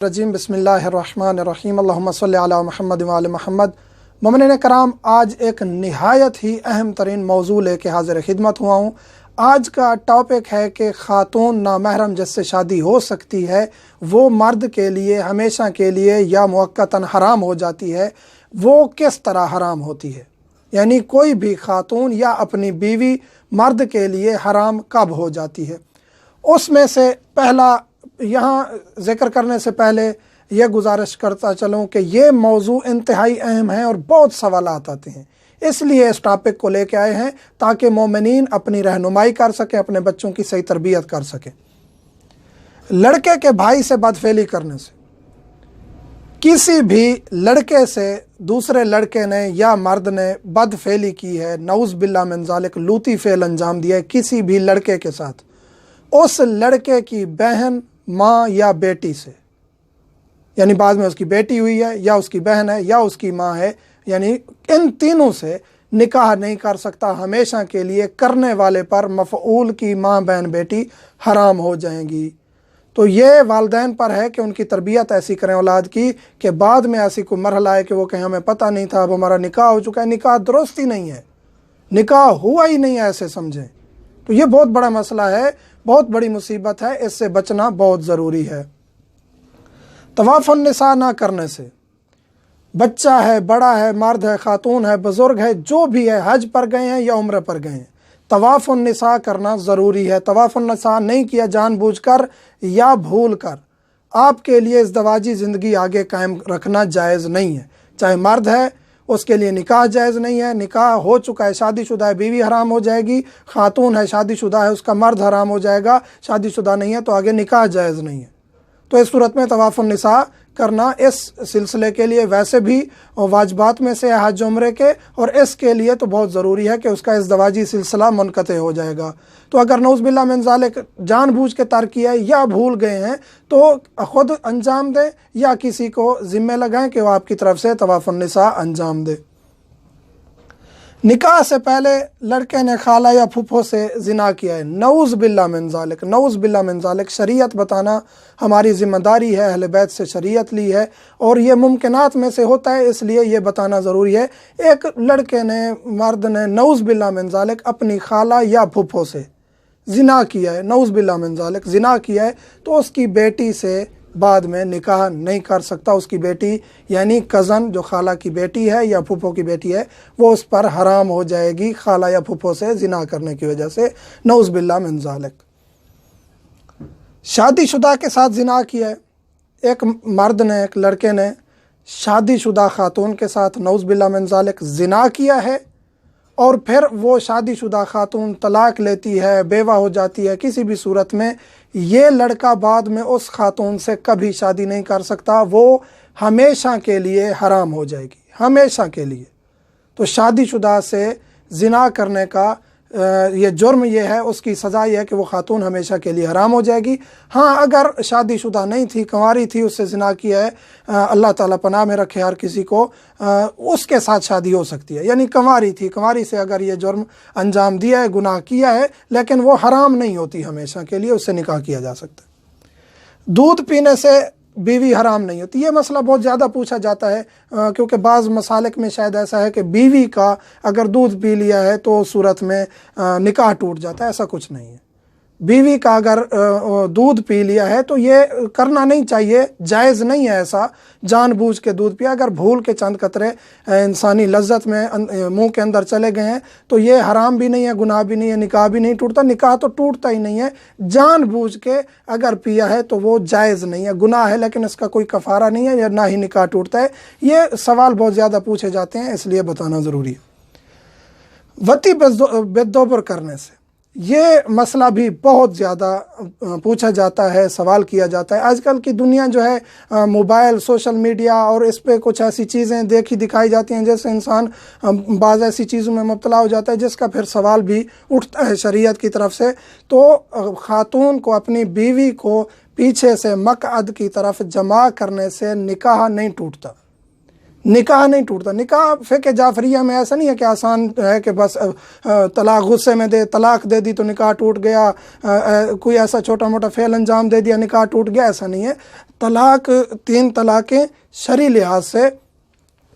رجیم بسم اللہ الرحمن الرحیم اللہم صلی علی محمد وعلی محمد۔ مومنین کرام، آج ایک نہایت ہی اہم ترین موضوع لے کے حاضر خدمت ہوا ہوں۔ آج کا ٹاپک ہے کہ خاتون نامحرم جس سے شادی ہو سکتی ہے وہ مرد کے لیے ہمیشہ کے لیے یا موقتاً حرام ہو جاتی ہے، وہ کس طرح حرام ہوتی ہے، یعنی کوئی بھی خاتون یا اپنی بیوی مرد کے لیے حرام کب ہو جاتی ہے۔ اس میں سے پہلا، یہاں ذکر کرنے سے پہلے یہ گزارش کرتا چلوں کہ یہ موضوع انتہائی اہم ہے اور بہت سوالات آتے ہیں، اس لیے اس ٹاپک کو لے کے آئے ہیں تاکہ مومنین اپنی رہنمائی کر سکیں، اپنے بچوں کی صحیح تربیت کر سکیں۔ لڑکے کے بھائی سے بدفعلی کرنے سے، کسی بھی لڑکے سے دوسرے لڑکے نے یا مرد نے بدفعلی کی ہے، نعوذ باللہ من ذالک، لوطی فعل انجام دیا ہے کسی بھی لڑکے کے ساتھ، اس لڑکے کی بہن، ماں یا بیٹی سے، یعنی بعد میں اس کی بیٹی ہوئی ہے یا اس کی بہن ہے یا اس کی ماں ہے، یعنی ان تینوں سے نکاح نہیں کر سکتا، ہمیشہ کے لیے کرنے والے پر مفعول کی ماں، بہن، بیٹی حرام ہو جائیں گی۔ تو یہ والدین پر ہے کہ ان کی تربیت ایسی کریں اولاد کی کہ بعد میں ایسی کوئی مرحلہ ہے کہ وہ کہیں ہمیں پتہ نہیں تھا، اب ہمارا نکاح ہو چکا ہے، نکاح درست ہی نہیں ہے، نکاح ہوا ہی نہیں ہے، ایسے سمجھیں۔ تو یہ بہت بڑا مسئلہ ہے، بہت بڑی مصیبت ہے، اس سے بچنا بہت ضروری ہے۔ توافنisa نہ کرنے سے، بچہ ہے، بڑا ہے، مرد ہے، خاتون ہے، بزرگ ہے، جو بھی ہے، حج پر گئے ہیں یا عمرہ پر گئے ہیں، توافنisa کرنا ضروری ہے۔ توافنisa نہیں کیا جان بوجھ کر یا بھول کر، آپ کے لیے ازدواجی زندگی آگے قائم رکھنا جائز نہیں ہے۔ چاہے مرد ہے اس کے لیے نکاح جائز نہیں ہے، نکاح ہو چکا ہے، شادی شدہ ہے، بیوی حرام ہو جائے گی، خاتون ہے شادی شدہ ہے، اس کا مرد حرام ہو جائے گا، شادی شدہ نہیں ہے تو آگے نکاح جائز نہیں ہے۔ تو اس صورت میں توافنisa کرنا اس سلسلے کے لیے ویسے بھی واجبات میں سے ہے، حج عمرے کے، اور اس کے لیے تو بہت ضروری ہے کہ اس کا ازدواجی سلسلہ منقطع ہو جائے گا۔ تو اگر نعوذ باللہ من ذالک جان بوجھ کے ترک کیا ہے یا بھول گئے ہیں تو خود انجام دیں یا کسی کو ذمہ لگائیں کہ وہ آپ کی طرف سے توافنisa انجام دے۔ نکاح سے پہلے لڑکے نے خالہ یا پھپھو سے زنا کیا ہے، نعوذ باللہ من ذالک، نعوذ باللہ من ذالک۔ شریعت بتانا ہماری ذمہ داری ہے، اہل بیت سے شریعت لی ہے اور یہ ممکنات میں سے ہوتا ہے، اس لیے یہ بتانا ضروری ہے۔ ایک لڑکے نے، مرد نے، نعوذ باللہ من ذالک اپنی خالہ یا پھپھو سے زنا کیا ہے، نعوذ باللہ من ذالک زنا کیا ہے، تو اس کی بیٹی سے بعد میں نکاح نہیں کر سکتا۔ اس کی بیٹی یعنی کزن، جو خالہ کی بیٹی ہے یا پھپھو کی بیٹی ہے، وہ اس پر حرام ہو جائے گی خالہ یا پھپھو سے زنا کرنے کی وجہ سے، نعوذ باللہ من ذالک۔ شادی شدہ کے ساتھ زنا کیا ہے، ایک مرد نے، ایک لڑکے نے شادی شدہ خاتون کے ساتھ نعوذ باللہ من ذالک زنا کیا ہے، اور پھر وہ شادی شدہ خاتون طلاق لیتی ہے، بیوہ ہو جاتی ہے، کسی بھی صورت میں یہ لڑکا بعد میں اس خاتون سے کبھی شادی نہیں کر سکتا، وہ ہمیشہ کے لیے حرام ہو جائے گی، ہمیشہ کے لیے۔ تو شادی شدہ سے زنا کرنے کا یہ جرم یہ ہے، اس کی سزا یہ ہے کہ وہ خاتون ہمیشہ کے لیے حرام ہو جائے گی۔ ہاں، اگر شادی شدہ نہیں تھی، کنواری تھی، اس سے زنا کیا ہے، اللہ تعالیٰ پناہ میں رکھے ہر کسی کو، اس کے ساتھ شادی ہو سکتی ہے، یعنی کنواری تھی، کنواری سے اگر یہ جرم انجام دیا ہے، گناہ کیا ہے، لیکن وہ حرام نہیں ہوتی ہمیشہ کے لیے، اس سے نکاح کیا جا سکتا ہے۔ دودھ پینے سے بیوی حرام نہیں ہوتی، یہ مسئلہ بہت زیادہ پوچھا جاتا ہے، کیونکہ بعض مسالک میں شاید ایسا ہے کہ بیوی کا اگر دودھ پی لیا ہے تو صورت میں نکاح ٹوٹ جاتا ہے، ایسا کچھ نہیں ہے۔ بیوی کا اگر دودھ پی لیا ہے تو یہ کرنا نہیں چاہیے، جائز نہیں ہے ایسا، جان بوجھ کے دودھ پیا، اگر بھول کے چند قطرے انسانی لذت میں منہ کے اندر چلے گئے ہیں تو یہ حرام بھی نہیں ہے، گناہ بھی نہیں ہے، نکاح بھی نہیں ٹوٹتا، نکاح تو ٹوٹتا ہی نہیں ہے۔ جان بوجھ کے اگر پیا ہے تو وہ جائز نہیں ہے، گناہ ہے، لیکن اس کا کوئی کفارہ نہیں ہے، یا نہ ہی نکاح ٹوٹتا ہے۔ یہ سوال بہت زیادہ پوچھے جاتے ہیں، اس لیے بتانا ضروری ہے۔ وتی بدوبر کرنے سے، یہ مسئلہ بھی بہت زیادہ پوچھا جاتا ہے، سوال کیا جاتا ہے۔ آج کل کی دنیا جو ہے موبائل، سوشل میڈیا، اور اس پہ کچھ ایسی چیزیں دیکھی دکھائی جاتی ہیں جیسے انسان بعض ایسی چیزوں میں مبتلا ہو جاتا ہے جس کا پھر سوال بھی اٹھتا ہے شریعت کی طرف سے۔ تو خاتون کو اپنی بیوی کو پیچھے سے مقعد کی طرف جمع کرنے سے نکاح نہیں ٹوٹتا، نکاح نہیں ٹوٹتا۔ نکاح فقہ جعفریہ میں ایسا نہیں ہے کہ آسان ہے کہ بس طلاق غصے میں طلاق دے دی تو نکاح ٹوٹ گیا، کوئی ایسا چھوٹا موٹا فعل انجام دے دیا نکاح ٹوٹ گیا، ایسا نہیں ہے۔ طلاق 3 طلاقیں شرعی لحاظ سے،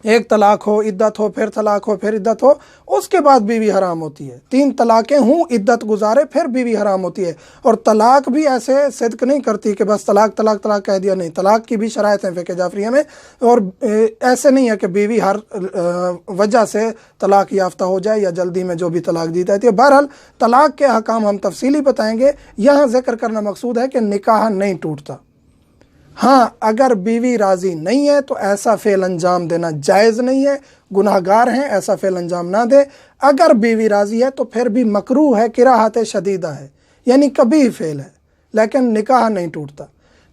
ایک طلاق ہو، عدت ہو، پھر طلاق ہو، پھر عدت ہو، اس کے بعد بیوی حرام ہوتی ہے۔ 3 طلاقیں ہوں، عدت گزارے، پھر بیوی حرام ہوتی ہے۔ اور طلاق بھی ایسے صدق نہیں کرتی کہ بس طلاق طلاق طلاق کہہ دیا، نہیں، طلاق کی بھی شرائط ہیں فقہ جعفریہ میں، اور ایسے نہیں ہے کہ بیوی ہر وجہ سے طلاق یافتہ ہو جائے یا جلدی میں جو بھی طلاق دی جاتی ہے۔ بہرحال طلاق کے احکام ہم تفصیلی بتائیں گے، یہاں ذکر کرنا مقصود ہے کہ نکاح نہیں ٹوٹتا۔ ہاں، اگر بیوی راضی نہیں ہے تو ایسا فعل انجام دینا جائز نہیں ہے، گناہ گار ہیں، ایسا فعل انجام نہ دے۔ اگر بیوی راضی ہے تو پھر بھی مکروہ ہے، کراہت شدیدہ ہے، یعنی کبھی فعل ہے، لیکن نکاح نہیں ٹوٹتا۔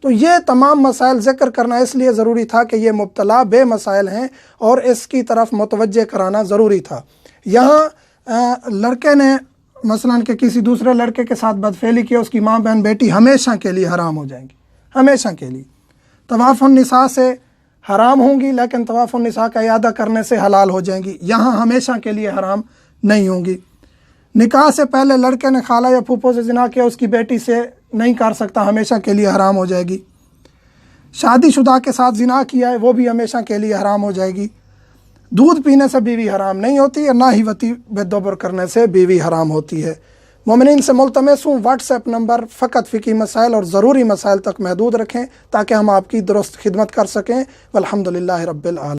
تو یہ تمام مسائل ذکر کرنا اس لیے ضروری تھا کہ یہ مبتلا بے مسائل ہیں اور اس کی طرف متوجہ کرانا ضروری تھا۔ یہاں لڑکے نے مثلاً کہ کسی دوسرے لڑکے کے ساتھ بدفعلی کی، اس کی ماں بہن بیٹی ہمیشہ کے لیے حرام ہو جائیں گی، ہمیشہ کے لیے۔ توافنسا سے حرام ہوں گی لیکن توافنسا کا اعادہ کرنے سے حلال ہو جائیں گی، یہاں ہمیشہ کے لیے حرام نہیں ہوں گی۔ نکاح سے پہلے لڑکے نے خالہ یا پھوپھو سے زنا کیا، اس کی بیٹی سے نہیں کر سکتا، ہمیشہ کے لیے حرام ہو جائے گی۔ شادی شدہ کے ساتھ زنا کیا ہے، وہ بھی ہمیشہ کے لیے حرام ہو جائے گی۔ دودھ پینے سے بیوی حرام نہیں ہوتی، اور نہ ہی وطی بدبر کرنے سے بیوی حرام ہوتی ہے۔ مومنین سے ملتمس ہوں واٹس ایپ نمبر فقط فقی مسائل اور ضروری مسائل تک محدود رکھیں تاکہ ہم آپ کی درست خدمت کر سکیں۔ والحمدللہ رب العالمین۔